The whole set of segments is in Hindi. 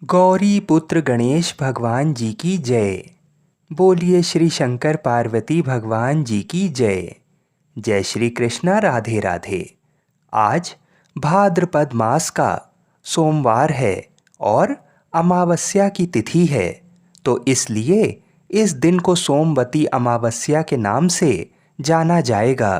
गौरी पुत्र गणेश भगवान जी की जय। बोलिए श्री शंकर पार्वती भगवान जी की जय। जय श्री कृष्णा, राधे राधे। आज भाद्रपद मास का सोमवार है और अमावस्या की तिथि है, तो इसलिए इस दिन को सोमवती अमावस्या के नाम से जाना जाएगा।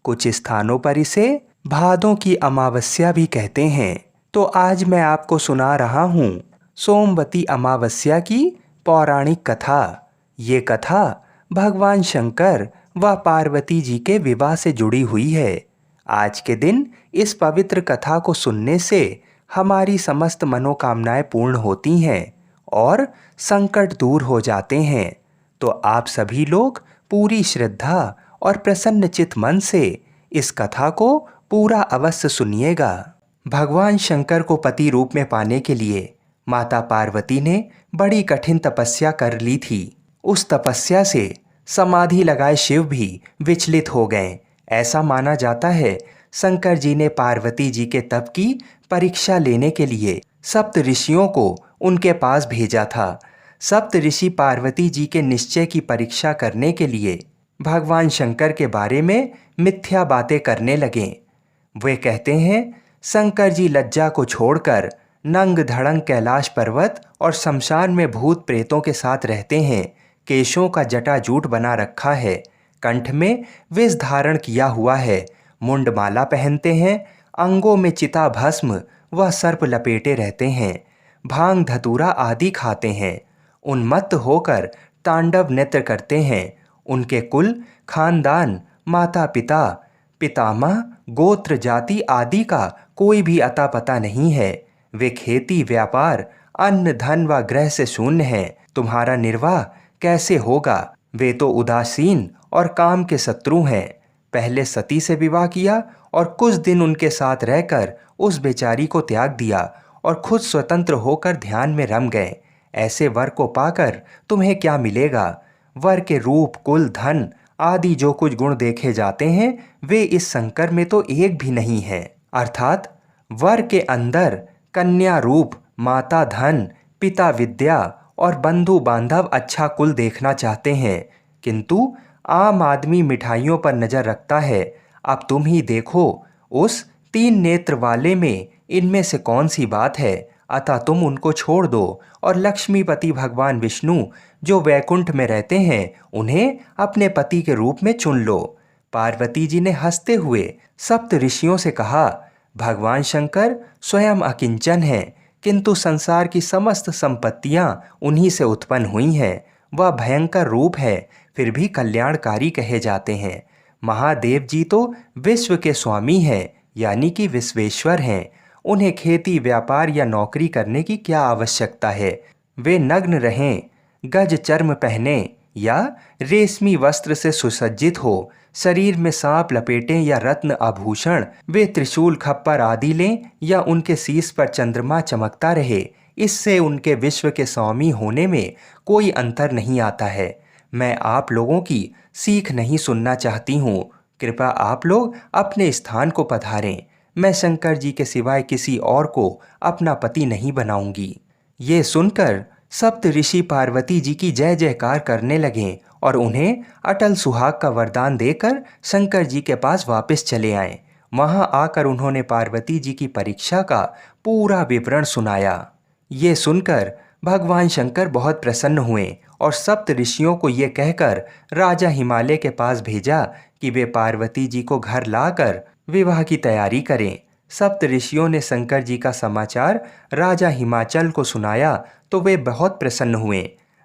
कुछ स्थानों पर इसे भादों की अमावस्या भी कहते हैं। तो आज मैं आपको सुना रहा हूँ सोमवती अमावस्या की पौराणिक कथा। ये कथा भगवान शंकर व पार्वती जी के विवाह से जुड़ी हुई है। आज के दिन इस पवित्र कथा को सुनने से हमारी समस्त मनोकामनाएं पूर्ण होती हैं और संकट दूर हो जाते हैं। तो आप सभी लोग पूरी श्रद्धा और प्रसन्नचित मन से इस कथा को पूरा अवश्य सुनिएगा। भगवान शंकर को पति रूप में पाने के लिए माता पार्वती ने बड़ी कठिन तपस्या कर ली थी। उस तपस्या से समाधि लगाए शिव भी विचलित हो गए। ऐसा माना जाता है शंकर जी ने पार्वती जी के तप की परीक्षा लेने के लिए सप्त ऋषियों को उनके पास भेजा था। सप्त ऋषि पार्वती जी के निश्चय की परीक्षा करने के लिए भगवान शंकर के बारे में मिथ्या बातें करने लगे। वे कहते हैं शंकर जी लज्जा को छोड़कर नंग धड़ंग कैलाश पर्वत और शमशान में भूत प्रेतों के साथ रहते हैं। केशों का जटाजूट बना रखा है, कंठ में विष धारण किया हुआ है, मुंडमाला पहनते हैं, अंगों में चिता भस्म व सर्प लपेटे रहते हैं, भांग धतूरा आदि खाते हैं, उन्मत्त होकर तांडव नृत्य करते हैं। उनके कुल, खानदान, माता पिता, पितामह, गोत्र, जाति आदि का कोई भी अता पता नहीं है। वे खेती, व्यापार, अन्न, धन व ग्रह से शून्य हैं। तुम्हारा निर्वाह कैसे होगा? वे तो उदासीन और काम के शत्रु हैं। पहले सती से विवाह किया और कुछ दिन उनके साथ रहकर उस बेचारी को त्याग दिया और खुद स्वतंत्र होकर ध्यान में रम गए। ऐसे वर को पाकर तुम्हें क्या मिलेगा? वर के रूप, कुल, धन आदि जो कुछ गुण देखे जाते हैं वे इस शंकर में तो एक भी नहीं है। अर्थात वर के अंदर कन्या रूप, माता धन, पिता विद्या और बंधु बांधव अच्छा कुल देखना चाहते हैं, किंतु आम आदमी मिठाइयों पर नजर रखता है। अब तुम ही देखो, उस 3 नेत्र वाले में इनमें से कौन सी बात है? अतः तुम उनको छोड़ दो और लक्ष्मीपति भगवान विष्णु जो वैकुंठ में रहते हैं उन्हें अपने पति के रूप में चुन लो। पार्वती जी ने हंसते हुए सप्त ऋषियों से कहा, भगवान शंकर स्वयं अकिंचन हैं, किंतु संसार की समस्त संपत्तियां उन्हीं से उत्पन्न हुई हैं। वह भयंकर रूप है, फिर भी कल्याणकारी कहे जाते हैं। महादेव जी तो विश्व के स्वामी हैं, यानी कि विश्वेश्वर हैं। उन्हें खेती, व्यापार या नौकरी करने की क्या आवश्यकता है? वे नग्न रहें, गज चर्म पहने या रेशमी वस्त्र से सुसज्जित हो, शरीर में सांप लपेटें या रत्न आभूषण, वे त्रिशूल, खप्पर आदि लें या उनके शीश पर चंद्रमा चमकता रहे, इससे उनके विश्व के स्वामी होने में कोई अंतर नहीं आता है। मैं आप लोगों की सीख नहीं सुनना चाहती हूँ। कृपया आप लोग अपने स्थान को पधारें। मैं शंकर जी के सिवाय किसी और को अपना पति नहीं बनाऊंगी। ये सुनकर सप्त ऋषि पार्वती जी की जय जयकार करने लगे और उन्हें अटल सुहाग का वरदान देकर शंकर जी के पास वापस चले आए। वहां आकर उन्होंने पार्वती जी की परीक्षा का पूरा विवरण सुनाया। ये सुनकर भगवान शंकर बहुत प्रसन्न हुए और सप्त ऋषियों को ये कहकर राजा हिमालय के पास भेजा कि वे पार्वती जी को घर लाकर विवाह की तैयारी करें। सप्त ऋषियों ने शंकर जी का समाचार राजा हिमाचल को सुनाया तो वे बहुत प्रसन्न हुए।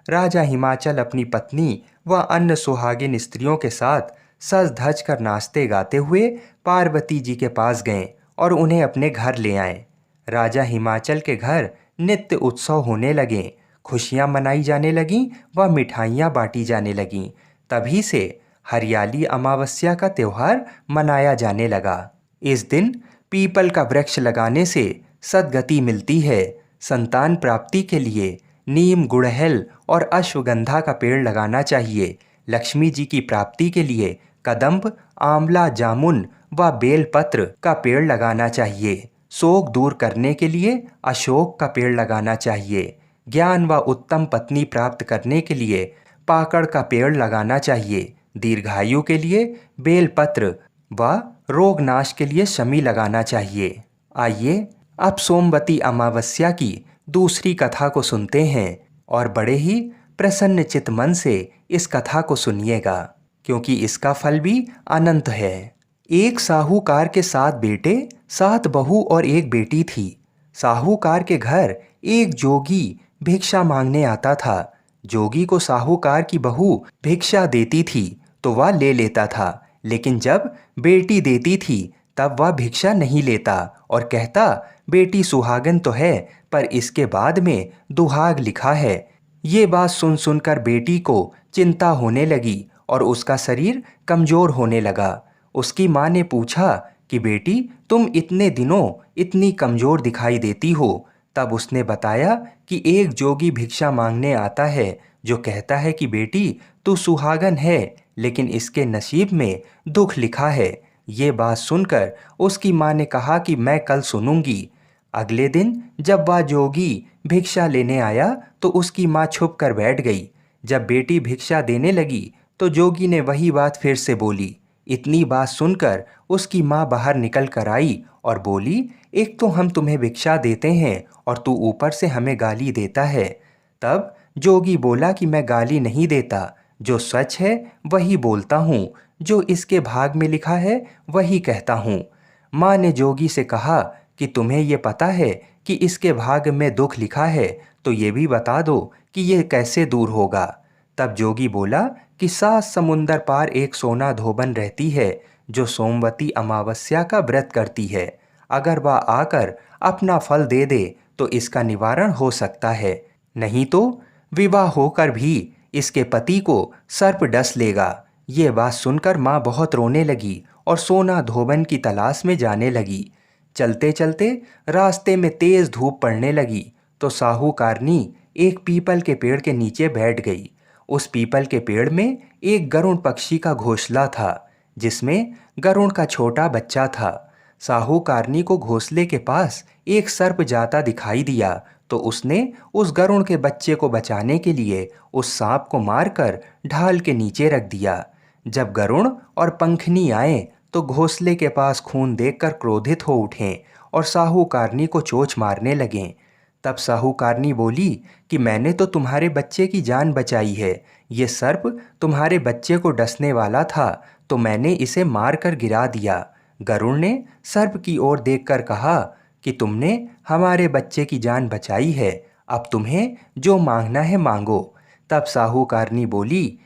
राजा हिमाचल अपनी पत्नी व अन्य सुहागिन स्त्रियों के साथ सज धज कर नाचते गाते हुए पार्वती जी के पास गए और उन्हें अपने घर ले आए। राजा हिमाचल के घर नित्य उत्सव होने लगे, खुशियां मनाई जाने लगीं व मिठाइयां बांटी जाने लगीं। तभी से हरियाली अमावस्या का त्यौहार मनाया जाने लगा। इस दिन पीपल का वृक्ष लगाने से सद्गति मिलती है। संतान प्राप्ति के लिए नीम, गुड़हल और अश्वगंधा का पेड़ लगाना चाहिए। लक्ष्मी जी की प्राप्ति के लिए कदम्ब, आंवला, जामुन व बेलपत्र का पेड़ लगाना चाहिए। शोक दूर करने के लिए अशोक का पेड़ लगाना चाहिए। ज्ञान व उत्तम पत्नी प्राप्त करने के लिए पाकड़ का पेड़ लगाना चाहिए। दीर्घायु के लिए बेलपत्र व रोग नाश के लिए शमी लगाना चाहिए। आइए अब सोमवती अमावस्या की दूसरी कथा को सुनते हैं और बड़े ही प्रसन्न चित्त मन से इस कथा को सुनिएगा, क्योंकि इसका फल भी अनंत है। एक साहूकार के 7 बेटे, 7 बहू और एक बेटी थी। साहूकार के घर एक जोगी भिक्षा मांगने आता था। जोगी को साहूकार की बहू भिक्षा देती थी तो वह ले लेता था, लेकिन जब बेटी देती थी तब वह भिक्षा नहीं लेता और कहता, बेटी सुहागन तो है पर इसके बाद में दुहाग लिखा है। ये बात सुन सुनकर बेटी को चिंता होने लगी और उसका शरीर कमजोर होने लगा। उसकी माँ ने पूछा कि बेटी, तुम इतने दिनों इतनी कमजोर दिखाई देती हो। तब उसने बताया कि एक जोगी भिक्षा मांगने आता है जो कहता है कि बेटी तू सुहागन है, लेकिन इसके नसीब में दुख लिखा है। ये बात सुनकर उसकी माँ ने कहा कि मैं कल सुनूंगी। अगले दिन जब वह जोगी भिक्षा लेने आया तो उसकी माँ छुप कर बैठ गई। जब बेटी भिक्षा देने लगी तो जोगी ने वही बात फिर से बोली। इतनी बात सुनकर उसकी माँ बाहर निकल कर आई और बोली, एक तो हम तुम्हें भिक्षा देते हैं और तू ऊपर से हमें गाली देता है। तब जोगी बोला कि मैं गाली नहीं देता, जो सच है वही बोलता हूँ, जो इसके भाग में लिखा है वही कहता हूँ। माँ ने जोगी से कहा कि तुम्हें ये पता है कि इसके भाग में दुख लिखा है, तो ये भी बता दो कि ये कैसे दूर होगा। तब जोगी बोला कि 7 समुंदर पार एक सोना धोबन रहती है जो सोमवती अमावस्या का व्रत करती है। अगर वह आकर अपना फल दे दे तो इसका निवारण हो सकता है, नहीं तो विवाह होकर भी इसके पति को सर्प डस लेगा। ये बात सुनकर माँ बहुत रोने लगी और सोना धोबन की तलाश में जाने लगी। चलते चलते रास्ते में तेज धूप पड़ने लगी तो साहूकारनी एक पीपल के पेड़ के नीचे बैठ गई। उस पीपल के पेड़ में एक गरुड़ पक्षी का घोंसला था, जिसमें गरुड़ का छोटा बच्चा था। साहूकारनी को घोंसले के पास एक सर्प जाता दिखाई दिया तो उसने उस गरुड़ के बच्चे को बचाने के लिए उस सांप को मारकर ढाल के नीचे रख दिया। जब गरुड़ और पंखनी आए तो घोंसले के पास खून देखकर क्रोधित हो उठे और साहूकारनी को चोंच मारने लगे। तब साहूकारनी बोली कि मैंने तो तुम्हारे बच्चे की जान बचाई है। ये सर्प तुम्हारे बच्चे को डसने वाला था तो मैंने इसे मार कर गिरा दिया। गरुड़ ने सर्प की ओर देखकर कहा कि तुमने हमारे बच्चे की जान बचाई है, अब तुम्हें जो मांगना है मांगो। तब साहूकारनी बोली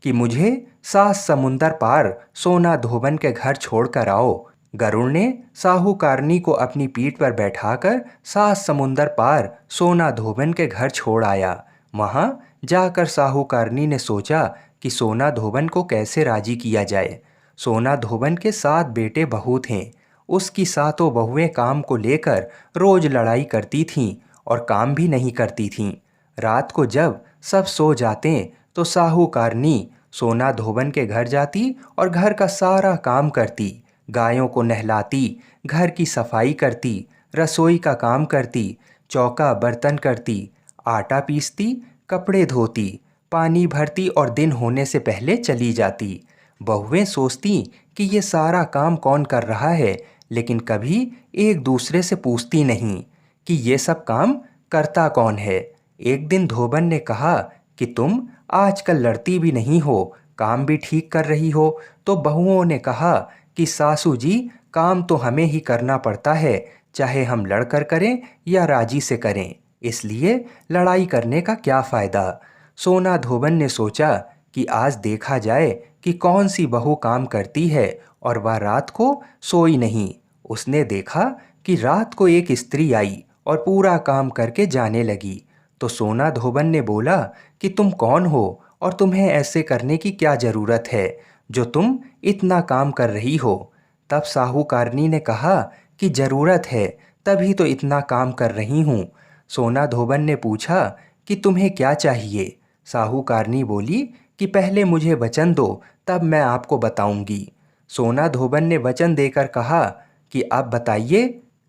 कि मुझे 7 समुंदर पार सोना धोबन के घर छोड़कर आओ। गरुड़ ने साहूकारनी को अपनी पीठ पर बैठाकर 7 समुंदर पार सोना धोबन के घर छोड़ आया। वहां जाकर साहूकारनी ने सोचा कि सोना धोबन को कैसे राजी किया जाए। सोना धोबन के 7 बेटे बहू थे। उसकी 7 बहुएं काम को लेकर रोज लड़ाई करती थीं और काम भी नहीं करती थीं। रात को जब सब सो जाते तो साहूकारनी सोना धोबन के घर जाती और घर का सारा काम करती। गायों को नहलाती, घर की सफाई करती, रसोई का काम करती, चौका बर्तन करती, आटा पीसती, कपड़े धोती, पानी भरती और दिन होने से पहले चली जाती। बहुएं सोचती कि ये सारा काम कौन कर रहा है, लेकिन कभी एक दूसरे से पूछती नहीं कि ये सब काम करता कौन है। एक दिन धोबन ने कहा कि तुम आजकल लड़ती भी नहीं हो, काम भी ठीक कर रही हो। तो बहुओं ने कहा कि सासू जी, काम तो हमें ही करना पड़ता है, चाहे हम लड़कर करें या राजी से करें, इसलिए लड़ाई करने का क्या फ़ायदा। सोना धोबन ने सोचा कि आज देखा जाए कि कौन सी बहू काम करती है, और वह रात को सोई नहीं। उसने देखा कि रात को एक स्त्री आई और पूरा काम करके जाने लगी। तो सोना धोबन ने बोला कि तुम कौन हो और तुम्हें ऐसे करने की क्या ज़रूरत है जो तुम इतना काम कर रही हो। तब साहूकारनी ने कहा कि ज़रूरत है, तभी तो इतना काम कर रही हूँ। सोना धोबन ने पूछा कि तुम्हें क्या चाहिए। साहूकारनी बोली कि पहले मुझे वचन दो, तब मैं आपको बताऊंगी। सोना धोबन ने वचन देकर कहा कि अब बताइए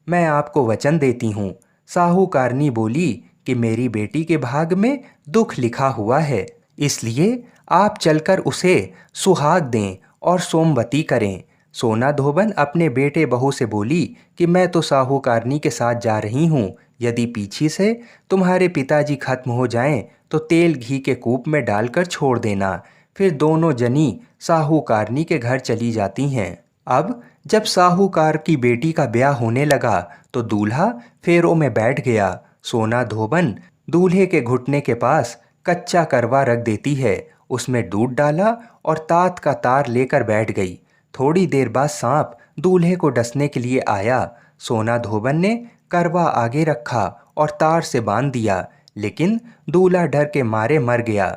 मैं आपको वचन देती हूँ। साहूकारनी बोली कि मेरी बेटी के भाग में दुख लिखा हुआ है, इसलिए आप चलकर उसे सुहाग दें और सोमवती करें। सोना धोबन अपने बेटे बहू से बोली कि मैं तो साहूकारनी के साथ जा रही हूँ। यदि पीछे से तुम्हारे पिताजी खत्म हो जाएं तो तेल घी के कूप में डालकर छोड़ देना। फिर दोनों जनी साहूकारनी के घर चली जाती हैं। अब जब साहूकार की बेटी का ब्याह होने लगा तो दूल्हा फेरों में बैठ गया। सोना धोबन दूल्हे के घुटने के पास कच्चा करवा रख देती है, उसमें दूध डाला और तात का तार लेकर बैठ गई। थोड़ी देर बाद सांप दूल्हे को डसने के लिए आया। सोना धोबन ने करवा आगे रखा और तार से बांध दिया, लेकिन दूल्हा डर के मारे मर गया।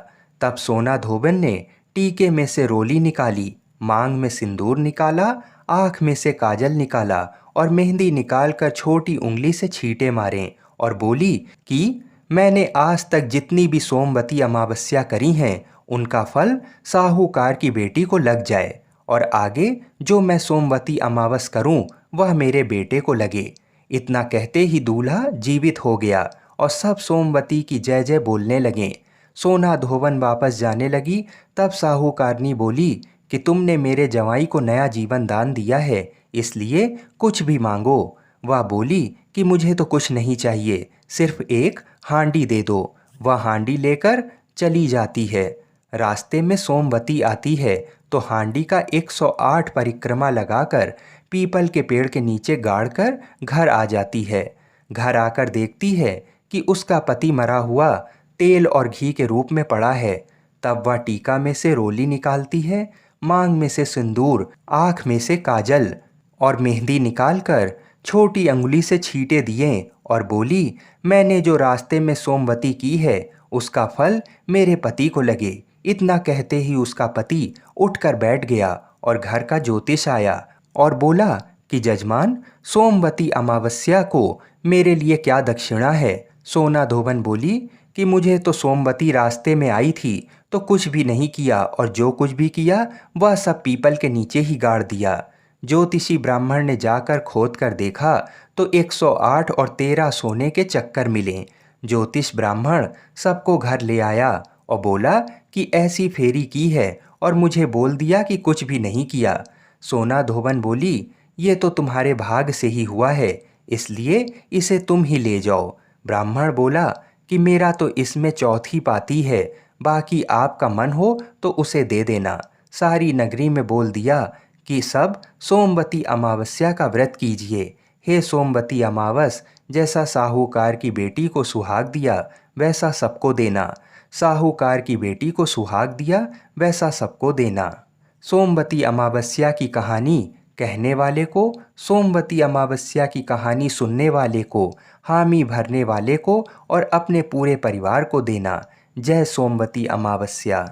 तब सोना धोबन ने टीके में से रोली निकाली, मांग में सिंदूर निकाला, आँख में से काजल निकाला और मेहंदी निकालकर छोटी उंगली से छींटे मारे और बोली कि मैंने आज तक जितनी भी सोमवती अमावस्या करी हैं उनका फल साहूकार की बेटी को लग जाए, और आगे जो मैं सोमवती अमावस करूं वह मेरे बेटे को लगे। इतना कहते ही दूल्हा जीवित हो गया और सब सोमवती की जय जय बोलने लगे। सोना धोवन वापस जाने लगी तब साहूकारनी बोली कि तुमने मेरे जवाई को नया जीवन दान दिया है, इसलिए कुछ भी मांगो। वह बोली कि मुझे तो कुछ नहीं चाहिए, सिर्फ एक हांडी दे दो। वह हांडी लेकर चली जाती है। रास्ते में सोमवती आती है तो हांडी का 108 परिक्रमा लगाकर पीपल के पेड़ के नीचे गाड़कर घर आ जाती है। घर आकर देखती है कि उसका पति मरा हुआ तेल और घी के रूप में पड़ा है। तब वह टीका में से रोली निकालती है, मांग में से सिंदूर, आँख में से काजल और मेहंदी निकालकर छोटी अंगुली से छींटे दिए और बोली मैंने जो रास्ते में सोमवती की है उसका फल मेरे पति को लगे। इतना कहते ही उसका पति उठकर बैठ गया और घर का ज्योतिष आया और बोला कि जजमान, सोमवती अमावस्या को मेरे लिए क्या दक्षिणा है। सोना धोबन बोली कि मुझे तो सोमवती रास्ते में आई थी तो कुछ भी नहीं किया, और जो कुछ भी किया वह सब पीपल के नीचे ही गाड़ दिया। ज्योतिषी ब्राह्मण ने जाकर खोद कर देखा तो 108 और 13 सोने के चक्कर मिले। ज्योतिष ब्राह्मण सबको घर ले आया और बोला कि ऐसी फेरी की है और मुझे बोल दिया कि कुछ भी नहीं किया। सोना धोबन बोली ये तो तुम्हारे भाग से ही हुआ है, इसलिए इसे तुम ही ले जाओ। ब्राह्मण बोला कि मेरा तो इसमें चौथी पाती है, बाकी आपका मन हो तो उसे दे देना। सारी नगरी में बोल दिया कि सब सोमवती अमावस्या का व्रत कीजिए। हे सोमवती अमावस, जैसा साहूकार की बेटी को सुहाग दिया वैसा सबको देना। साहूकार की बेटी को सुहाग दिया वैसा सबको देना। सोमवती अमावस्या की कहानी कहने वाले को, सोमवती अमावस्या की कहानी सुनने वाले को, हामी भरने वाले को और अपने पूरे परिवार को देना। जय सोमवती अमावस्या।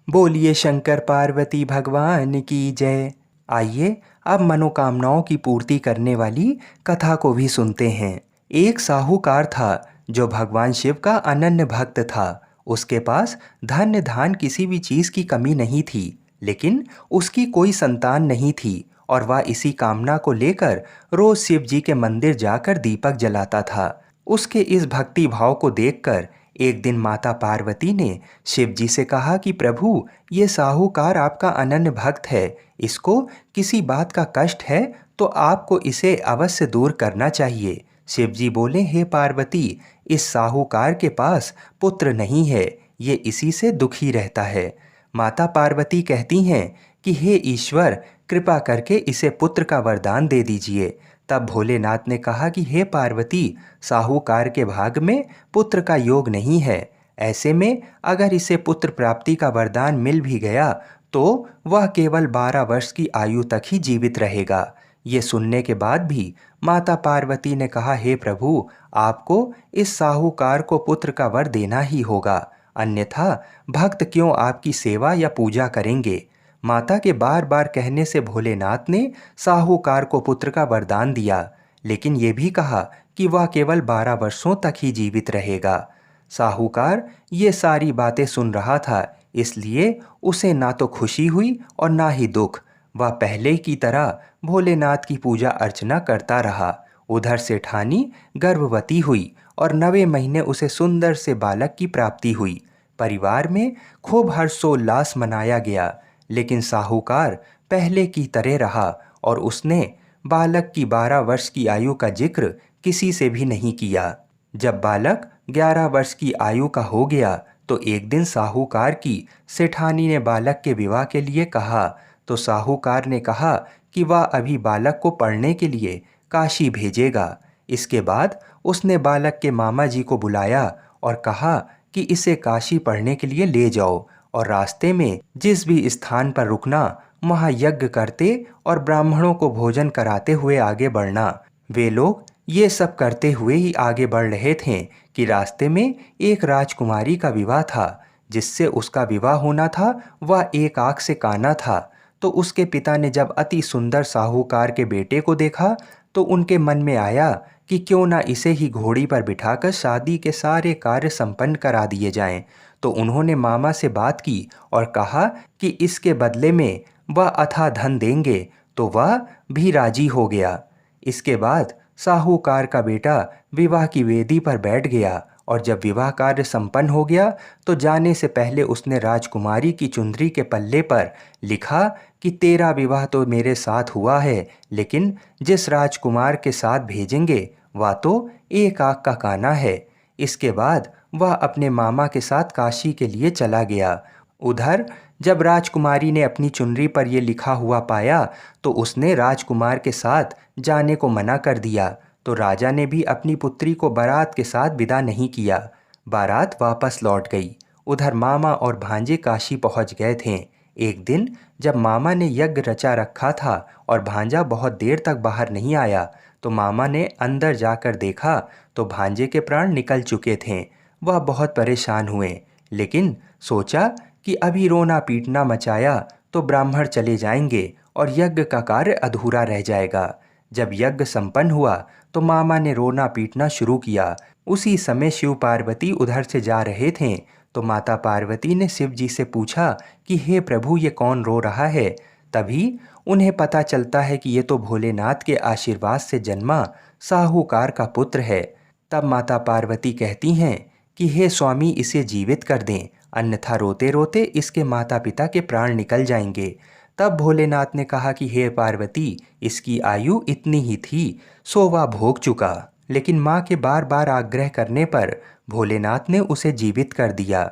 बोलिए शंकर पार्वती भगवान की जय। आइए अब मनोकामनाओं की पूर्ति करने वाली कथा को भी सुनते हैं। एक साहूकार था जो भगवान शिव का अनन्य भक्त था। उसके पास धन धान किसी भी चीज़ की कमी नहीं थी, लेकिन उसकी कोई संतान नहीं थी और वह इसी कामना को लेकर रोज शिव जी के मंदिर जाकर दीपक जलाता था। उसके इस भक्ति भाव को देखकर एक दिन माता पार्वती ने शिव जी से कहा कि प्रभु, ये साहूकार आपका अनन्य भक्त है, इसको किसी बात का कष्ट है तो आपको इसे अवश्य दूर करना चाहिए। शिव जी बोले, हे पार्वती, इस साहूकार के पास पुत्र नहीं है, ये इसी से दुखी रहता है। माता पार्वती कहती हैं कि हे ईश्वर, कृपा करके इसे पुत्र का वरदान दे दीजिए। तब भोलेनाथ ने कहा कि हे पार्वती, साहूकार के भाग में पुत्र का योग नहीं है। ऐसे में अगर इसे पुत्र प्राप्ति का वरदान मिल भी गया तो वह केवल 12 वर्ष की आयु तक ही जीवित रहेगा। ये सुनने के बाद भी माता पार्वती ने कहा, हे प्रभु, आपको इस साहूकार को पुत्र का वर देना ही होगा, अन्यथा भक्त क्यों आपकी सेवा या पूजा करेंगे। माता के बार बार कहने से भोलेनाथ ने साहूकार को पुत्र का वरदान दिया, लेकिन ये भी कहा कि वह केवल 12 वर्षों तक ही जीवित रहेगा। साहूकार ये सारी बातें सुन रहा था, इसलिए उसे ना तो खुशी हुई और ना ही दुख। वह पहले की तरह भोलेनाथ की पूजा अर्चना करता रहा। उधर सेठानी गर्भवती हुई और 9वें महीने उसे सुंदर से बालक की प्राप्ति हुई। परिवार में खूब हर्षोल्लास मनाया गया, लेकिन साहूकार पहले की तरह रहा और उसने बालक की 12 वर्ष की आयु का जिक्र किसी से भी नहीं किया। जब बालक 11 वर्ष की आयु का हो गया तो एक दिन साहूकार की सेठानी ने बालक के विवाह के लिए कहा, तो साहूकार ने कहा कि वह अभी बालक को पढ़ने के लिए काशी भेजेगा। इसके बाद उसने बालक के मामा जी को बुलाया और कहा कि इसे काशी पढ़ने के लिए ले जाओ और रास्ते में जिस भी स्थान पर रुकना वहाँ यज्ञ करते और ब्राह्मणों को भोजन कराते हुए आगे बढ़ना। वे लोग ये सब करते हुए ही आगे बढ़ रहे थे कि रास्ते में एक राजकुमारी का विवाह था। जिससे उसका विवाह होना था वह एक आंख से काना था। तो उसके पिता ने जब अति सुंदर साहूकार के बेटे को देखा तो उनके मन में आया कि क्यों ना इसे ही घोड़ी पर बिठाकर शादी के सारे कार्य संपन्न करा दिए जाएं। तो उन्होंने मामा से बात की और कहा कि इसके बदले में वह अथाह धन देंगे, तो वह भी राजी हो गया। इसके बाद साहूकार का बेटा विवाह की वेदी पर बैठ गया और जब विवाह कार्य संपन्न हो गया तो जाने से पहले उसने राजकुमारी की चुंदरी के पल्ले पर लिखा कि तेरा विवाह तो मेरे साथ हुआ है, लेकिन जिस राजकुमार के साथ भेजेंगे वह तो एक आंख का काना है। इसके बाद वह अपने मामा के साथ काशी के लिए चला गया। उधर जब राजकुमारी ने अपनी चुनरी पर यह लिखा हुआ पाया तो उसने राजकुमार के साथ जाने को मना कर दिया। तो राजा ने भी अपनी पुत्री को बारात के साथ विदा नहीं किया। बारात वापस लौट गई। उधर मामा और भांजे काशी पहुंच गए थे। एक दिन जब मामा ने यज्ञ रचा रखा था और भांजा बहुत देर तक बाहर नहीं आया तो मामा ने अंदर जाकर देखा तो भांजे के प्राण निकल चुके थे। वह बहुत परेशान हुए, लेकिन सोचा कि अभी रोना पीटना मचाया तो ब्राह्मण चले जाएंगे और यज्ञ का कार्य अधूरा रह जाएगा। जब यज्ञ संपन्न हुआ तो मामा ने रोना पीटना शुरू किया। उसी समय शिव पार्वती उधर से जा रहे थे तो माता पार्वती ने शिव जी से पूछा कि हे प्रभु, ये कौन रो रहा है। तभी उन्हें पता चलता है कि ये तो भोलेनाथ के आशीर्वाद से जन्मा साहूकार का पुत्र है। तब माता पार्वती कहती हैं कि हे स्वामी, इसे जीवित कर दें, अन्यथा रोते रोते इसके माता पिता के प्राण निकल जाएंगे। तब भोलेनाथ ने कहा कि हे पार्वती, इसकी आयु इतनी ही थी, सो वह भोग चुका। लेकिन माँ के बार बार आग्रह करने पर भोलेनाथ ने उसे जीवित कर दिया।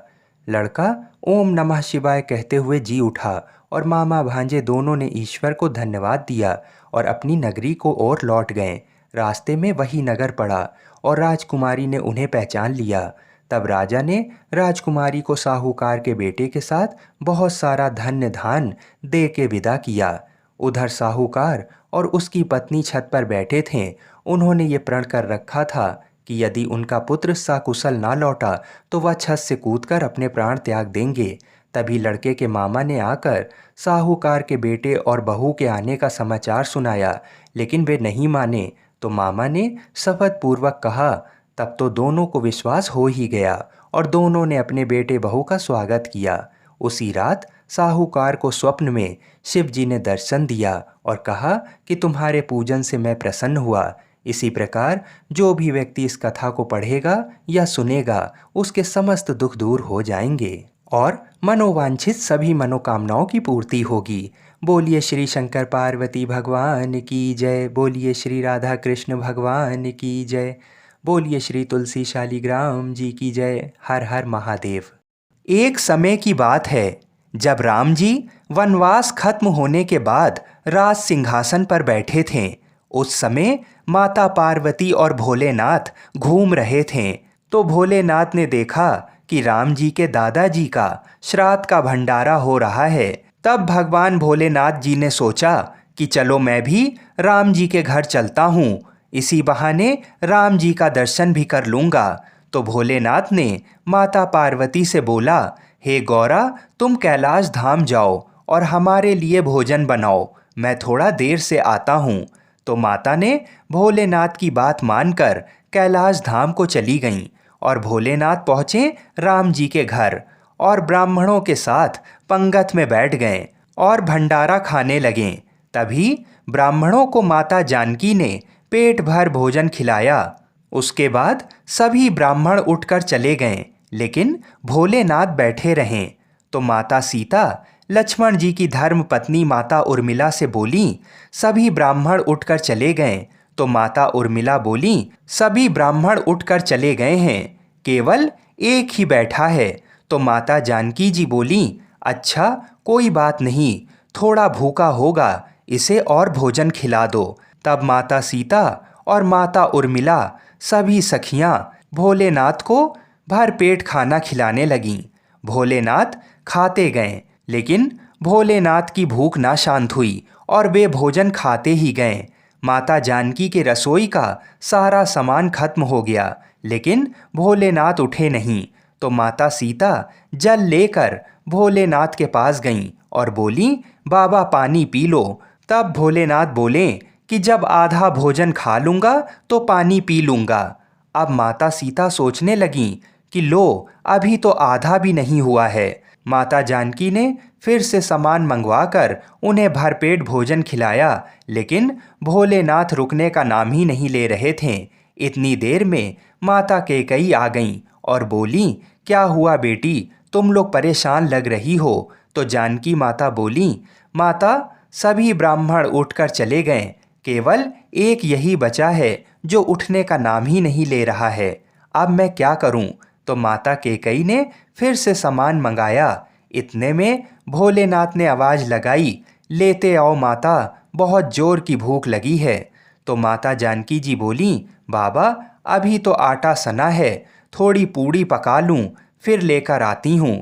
लड़का ओम नमः शिवाय कहते हुए जी उठा और मामा भांजे दोनों ने ईश्वर को धन्यवाद दिया और अपनी नगरी को ओर लौट गए। रास्ते में वही नगर पड़ा और राजकुमारी ने उन्हें पहचान लिया। तब राजा ने राजकुमारी को साहूकार के बेटे के साथ बहुत सारा धन्य धान दे के विदा किया। उधर साहूकार और उसकी पत्नी छत पर बैठे थे। उन्होंने ये प्रण कर रखा था कि यदि उनका पुत्र सकुशल ना लौटा तो वह छत से कूदकर अपने प्राण त्याग देंगे। तभी लड़के के मामा ने आकर साहूकार के बेटे और बहू के आने का समाचार सुनाया, लेकिन वे नहीं माने। तो मामा ने शपथ पूर्वक कहा। तब तो दोनों को विश्वास हो ही गया और दोनों ने अपने बेटे बहू का स्वागत किया। उसी रात साहूकार को स्वप्न में शिव जी ने दर्शन दिया और कहा कि तुम्हारे पूजन से मैं प्रसन्न हुआ। इसी प्रकार जो भी व्यक्ति इस कथा को पढ़ेगा या सुनेगा उसके समस्त दुख दूर हो जाएंगे और मनोवांछित सभी मनोकामनाओं की पूर्ति होगी। बोलिए श्री शंकर पार्वती भगवान की जय। बोलिए श्री राधा कृष्ण भगवान की जय। बोलिए श्री तुलसी शालिग्राम जी की जय। हर हर महादेव। एक समय की बात है जब राम जी वनवास खत्म होने के बाद राज सिंहासन पर बैठे थे। उस समय माता पार्वती और भोलेनाथ घूम रहे थे। तो भोलेनाथ ने देखा कि राम जी के दादाजी का श्राद्ध का भंडारा हो रहा है। तब भगवान भोलेनाथ जी ने सोचा कि चलो मैं भी राम जी के घर चलता हूँ, इसी बहाने राम जी का दर्शन भी कर लूँगा। तो भोलेनाथ ने माता पार्वती से बोला, हे गौरा, तुम कैलाश धाम जाओ और हमारे लिए भोजन बनाओ, मैं थोड़ा देर से आता हूँ। तो माता ने भोलेनाथ की बात मानकर कैलाश धाम को चली गईं और भोलेनाथ पहुँचे राम जी के घर और ब्राह्मणों के साथ पंगत में बैठ गए और भंडारा खाने लगे। तभी ब्राह्मणों को माता जानकी ने पेट भर भोजन खिलाया। उसके बाद सभी ब्राह्मण उठकर चले गए, लेकिन भोलेनाथ बैठे रहे। तो माता सीता लक्ष्मण जी की धर्म पत्नी माता उर्मिला से बोली, सभी ब्राह्मण उठकर चले गए। तो माता उर्मिला बोली, सभी ब्राह्मण उठकर चले गए हैं, केवल एक ही बैठा है। तो माता जानकी जी बोली, अच्छा कोई बात नहीं, थोड़ा भूखा होगा, इसे और भोजन खिला दो। तब माता सीता और माता उर्मिला सभी सखियां भोलेनाथ को भर पेट खाना खिलाने लगीं। भोलेनाथ खाते गए, लेकिन भोलेनाथ की भूख ना शांत हुई और वे भोजन खाते ही गए। माता जानकी के रसोई का सारा सामान खत्म हो गया, लेकिन भोलेनाथ उठे नहीं। तो माता सीता जल लेकर भोलेनाथ के पास गईं और बोली, बाबा पानी पी लो। तब भोलेनाथ बोले कि जब आधा भोजन खा लूँगा तो पानी पी लूँगा। अब माता सीता सोचने लगीं कि लो, अभी तो आधा भी नहीं हुआ है। माता जानकी ने फिर से सामान मंगवाकर उन्हें भरपेट भोजन खिलाया, लेकिन भोलेनाथ रुकने का नाम ही नहीं ले रहे थे। इतनी देर में माता कैकेयी आ गईं और बोली, क्या हुआ बेटी, तुम लोग परेशान लग रही हो। तो जानकी माता बोली, माता सभी ब्राह्मण उठकर चले गए, केवल एक यही बचा है जो उठने का नाम ही नहीं ले रहा है, अब मैं क्या करूं। तो माता कैकेयी ने फिर से सामान मंगाया। इतने में भोलेनाथ ने आवाज़ लगाई, लेते आओ माता, बहुत जोर की भूख लगी है। तो माता जानकी जी बोली, बाबा अभी तो आटा सना है, थोड़ी पूड़ी पका लूँ, फिर लेकर आती हूँ।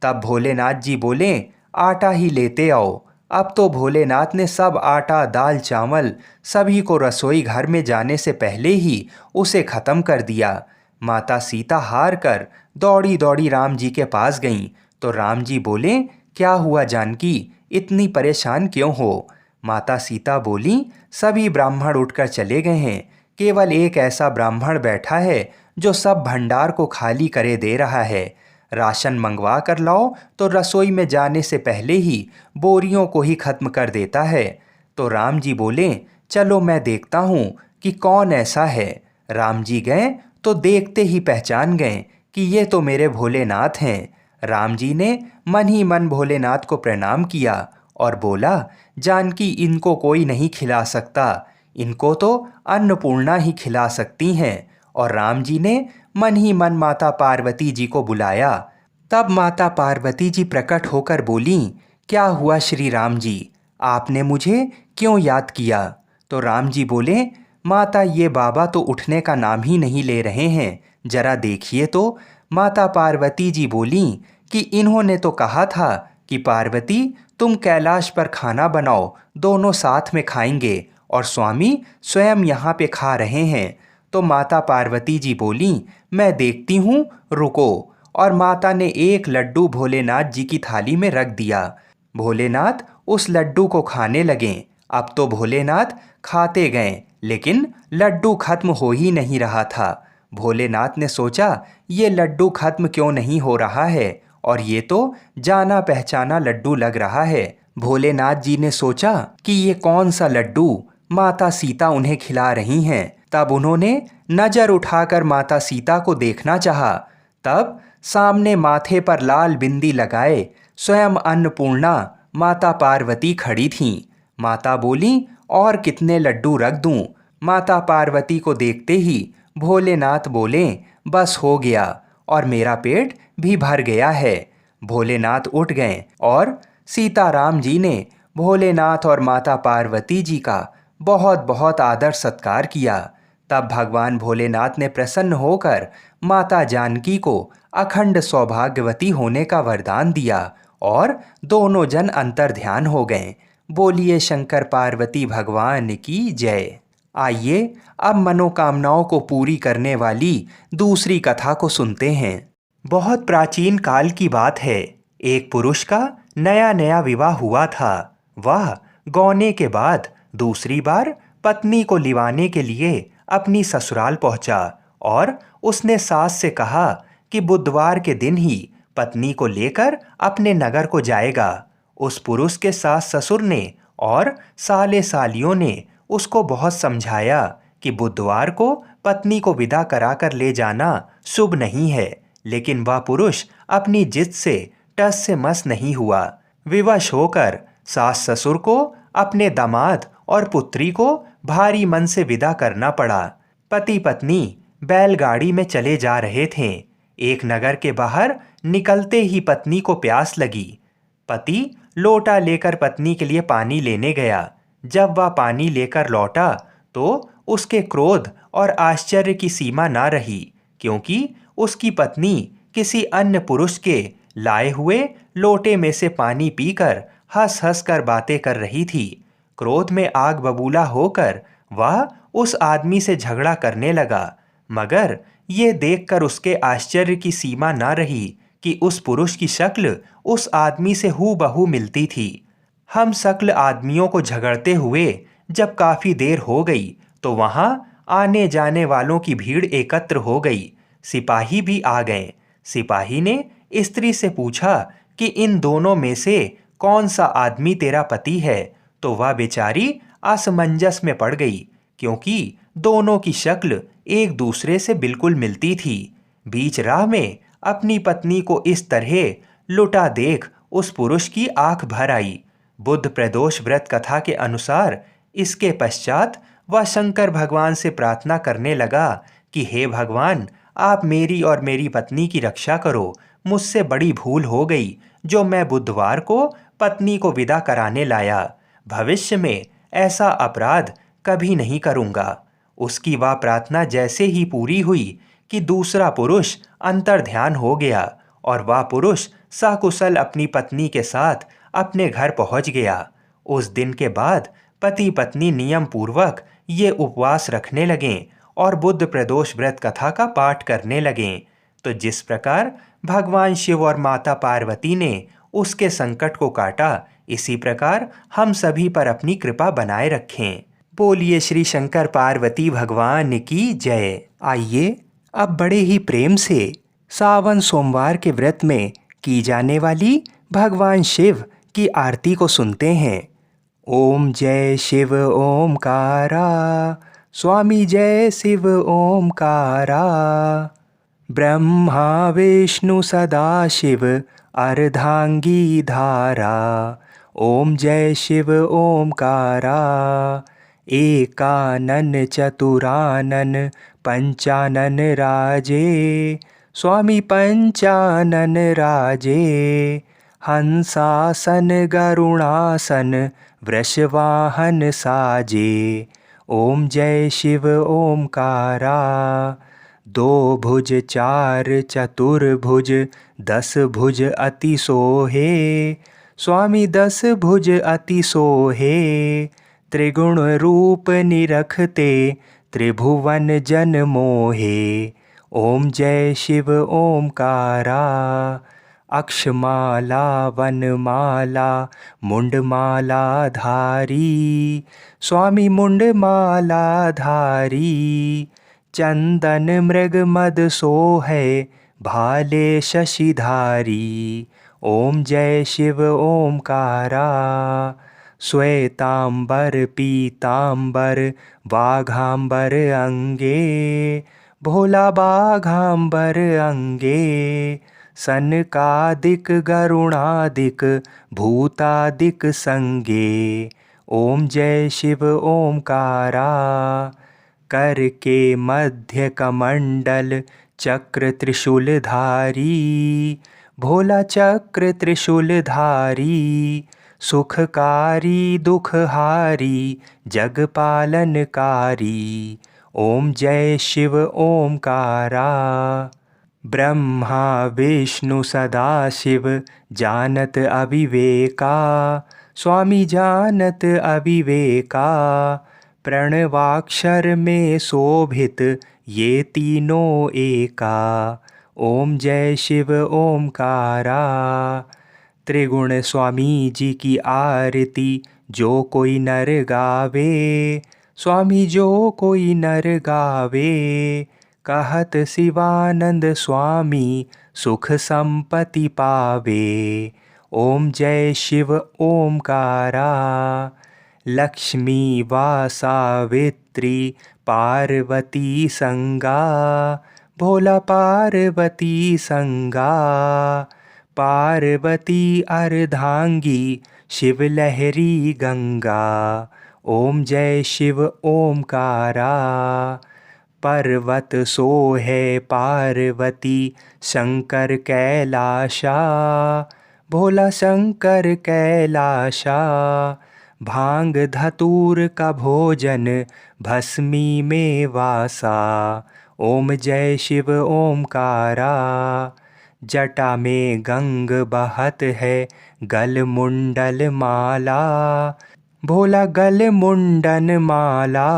तब भोलेनाथ जी बोले, आटा ही लेते आओ। अब तो भोलेनाथ ने सब आटा दाल चावल सभी को रसोई घर में जाने से पहले ही उसे ख़त्म कर दिया। माता सीता हार कर दौड़ी दौड़ी राम जी के पास गईं। तो राम जी बोले, क्या हुआ जानकी, इतनी परेशान क्यों हो। माता सीता बोली, सभी ब्राह्मण उठकर चले गए हैं, केवल एक ऐसा ब्राह्मण बैठा है जो सब भंडार को खाली करे दे रहा है। राशन मंगवा कर लाओ तो रसोई में जाने से पहले ही बोरियों को ही खत्म कर देता है। तो राम जी बोले, चलो मैं देखता हूँ कि कौन ऐसा है। राम जी गए तो देखते ही पहचान गए कि ये तो मेरे भोलेनाथ हैं। राम जी ने मन ही मन भोलेनाथ को प्रणाम किया और बोला, जानकी इनको कोई नहीं खिला सकता, इनको तो अन्नपूर्णा ही खिला सकती हैं। और राम जी ने मन ही मन माता पार्वती जी को बुलाया। तब माता पार्वती जी प्रकट होकर बोली, क्या हुआ श्री राम जी, आपने मुझे क्यों याद किया। तो राम जी बोले, माता ये बाबा तो उठने का नाम ही नहीं ले रहे हैं, जरा देखिए तो। माता पार्वती जी बोली कि इन्होंने तो कहा था कि पार्वती तुम कैलाश पर खाना बनाओ, दोनों साथ में खाएंगे, और स्वामी स्वयं यहाँ पे खा रहे हैं। तो माता पार्वती जी बोली, मैं देखती हूँ, रुको। और माता ने एक लड्डू भोलेनाथ जी की थाली में रख दिया। भोलेनाथ उस लड्डू को खाने लगे। अब तो भोलेनाथ खाते गए, लेकिन लड्डू खत्म हो ही नहीं रहा था। भोलेनाथ ने सोचा, ये लड्डू खत्म क्यों नहीं हो रहा है, और ये तो जाना पहचाना लड्डू लग रहा है। भोलेनाथ जी ने सोचा कि ये कौन सा लड्डू माता सीता उन्हें खिला रही हैं। तब उन्होंने नज़र उठाकर माता सीता को देखना चाहा। तब सामने माथे पर लाल बिंदी लगाए स्वयं अन्नपूर्णा माता पार्वती खड़ी थीं। माता बोली, और कितने लड्डू रख दूं। माता पार्वती को देखते ही भोलेनाथ बोले, बस हो गया, और मेरा पेट भी भर गया है। भोलेनाथ उठ गए और सीताराम जी ने भोलेनाथ और माता पार्वती जी का बहुत बहुत आदर सत्कार किया। तब भगवान भोलेनाथ ने प्रसन्न होकर माता जानकी को अखंड सौभाग्यवती होने का वरदान दिया और दोनों जन अंतर ध्यान हो गए। बोलिए शंकर पार्वती भगवान की जय। आइए अब मनोकामनाओं को पूरी करने वाली दूसरी कथा को सुनते हैं। बहुत प्राचीन काल की बात है। एक पुरुष का नया नया विवाह हुआ था। वह गौने के बाद दूसरी बार पत्नी को लिवाने के लिए अपनी ससुराल पहुंचा और उसने सास से कहा कि बुधवार के दिन ही पत्नी को लेकर अपने नगर को जाएगा। उस पुरुष के सास ससुर ने और साले सालियों ने उसको बहुत समझाया कि बुधवार को पत्नी को विदा कराकर ले जाना शुभ नहीं है, लेकिन वह पुरुष अपनी जिद से टस से मस नहीं हुआ। विवश होकर सास ससुर को अपने दामाद और पुत्री को भारी मन से विदा करना पड़ा। पति पत्नी बैलगाड़ी में चले जा रहे थे। एक नगर के बाहर निकलते ही पत्नी को प्यास लगी। पति लोटा लेकर पत्नी के लिए पानी लेने गया। जब वह पानी लेकर लौटा तो उसके क्रोध और आश्चर्य की सीमा ना रही, क्योंकि उसकी पत्नी किसी अन्य पुरुष के लाए हुए लोटे में से पानी पीकर हंस हंस कर बातें कर रही थी। क्रोध में आग बबूला होकर वह उस आदमी से झगड़ा करने लगा, मगर ये देखकर उसके आश्चर्य की सीमा ना रही कि उस पुरुष की शक्ल उस आदमी से हूबहू मिलती थी। हम शक्ल आदमियों को झगड़ते हुए जब काफी देर हो गई तो वहां आने जाने वालों की भीड़ एकत्र हो गई। सिपाही भी आ गए। सिपाही ने स्त्री से पूछा कि इन दोनों में से कौन सा आदमी तेरा पति है, तो वह बेचारी असमंजस में पड़ गई, क्योंकि दोनों की शक्ल एक दूसरे से बिल्कुल मिलती थी। बीच राह में अपनी पत्नी को इस तरह लुटा देख उस पुरुष की आंख भर आई। बुद्ध प्रदोष व्रत कथा के अनुसार इसके पश्चात वह शंकर भगवान से प्रार्थना करने लगा कि हे भगवान, आप मेरी और मेरी पत्नी की रक्षा करो। मुझसे बड़ी भूल हो गई जो मैं बुधवार को पत्नी को विदा कराने लाया। भविष्य में ऐसा अपराध कभी नहीं करूँगा। उसकी वह प्रार्थना जैसे ही पूरी हुई कि दूसरा पुरुष अंतर्ध्यान हो गया और वह पुरुष सकुशल अपनी पत्नी के साथ अपने घर पहुंच गया। उस दिन के बाद पति पत्नी नियम पूर्वक ये उपवास रखने लगें और बुद्ध प्रदोष व्रत कथा का पाठ करने लगें। तो जिस प्रकार भगवान शिव और माता पार्वती ने उसके संकट को काटा, इसी प्रकार हम सभी पर अपनी कृपा बनाए रखें। बोलिए श्री शंकर पार्वती भगवान की जय। आइए अब बड़े ही प्रेम से सावन सोमवार के व्रत में की जाने वाली भगवान शिव की आरती को सुनते हैं। ओम जय शिव ओमकारा, स्वामी जय शिव ओमकारा। ब्रह्मा विष्णु सदा शिव अर्धांगी धारा। ओम जय शिव ओमकारा। एकानन चतुरानन पंचानन राजे, स्वामी पंचानन राजे। हंसासन गरुणासन वृषवाहन साजे। ओम जय शिव ओमकारा। दो भुज चार चतुर्भुज, 10 भुज अति सोहे, स्वामी 10 भुज अति सोहे। त्रिगुण रूप निरखते, त्रिभुवन जन मोहे। ओम जय शिव ओमकारा। अक्षमाला वनमाला मुंडमाला धारी, स्वामी मुंडमाला धारी। चंदन मृग मद सोहे, भाले शशिधारी। ओम जय शिव ओमकारा। श्वेतांबर पीतांबर वाघांबर अंगे, भोला बाघांबर अंगे। सनकादिक गरुणादिक भूतादिक संगे। ओम जय शिव ओमकारा। कर के मध्य कमंडल चक्र त्रिशूलधारी, भोला चक्र त्रिशूलधारी। सुखकारी दुखहारी जगपालनकारी। ओम जय शिव ओमकारा। ब्रह्मा विष्णु सदा शिव जानत अविवेका, स्वामी जानत अविवेका। प्रणवाक्षर में शोभित ये तीनों एका। ओम जय शिव ओमकारा। त्रिगुण स्वामी जी की आरती जो कोई नर गावे, स्वामी जो कोई नर गावे। कहत शिवानंद स्वामी सुख संपत्ति पावे। ओम जय शिव ओमकारा। लक्ष्मी वा सावित्री पार्वती संगा, भोला पार्वती संगा। पार्वती अर्धांगी शिव लहरी गंगा, ओम जय शिव ओमकारा। पर्वत सोहे पार्वती शंकर कैलाशा, भोला शंकर कैलाशा। भांग धतूर का भोजन भस्मी में वासा, ओम जय शिव ओमकारा। जटा में गंग बहत है गल मुंडल माला, भोला गल मुंडन माला।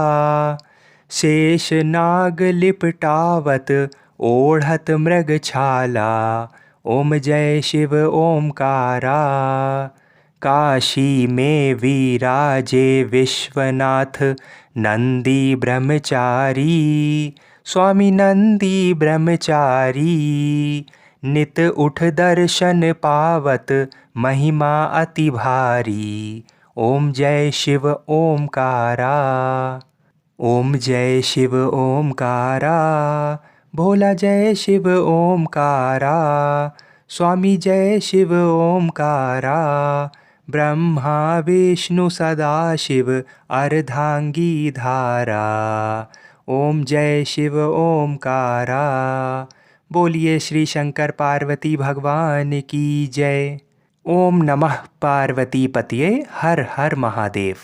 शेष नाग लिपटावत ओढ़त मृग छाला, ओम जय शिव ओमकारा। काशी में विराजे विश्वनाथ नंदी ब्रह्मचारी, स्वामी नंदी ब्रह्मचारी। नित उठ दर्शन पावत महिमा अति भारी, ओम जय शिव ओमकारा। ओम जय शिव ओमकारा, भोला जय शिव ओमकारा। स्वामी जय शिव ओमकारा। ब्रह्मा विष्णु सदाशिव अर्धांगी धारा, ओम जय शिव ओमकारा। बोलिए श्री शंकर पार्वती भगवान की जय। ओम नमः पार्वती पतये, हर हर महादेव।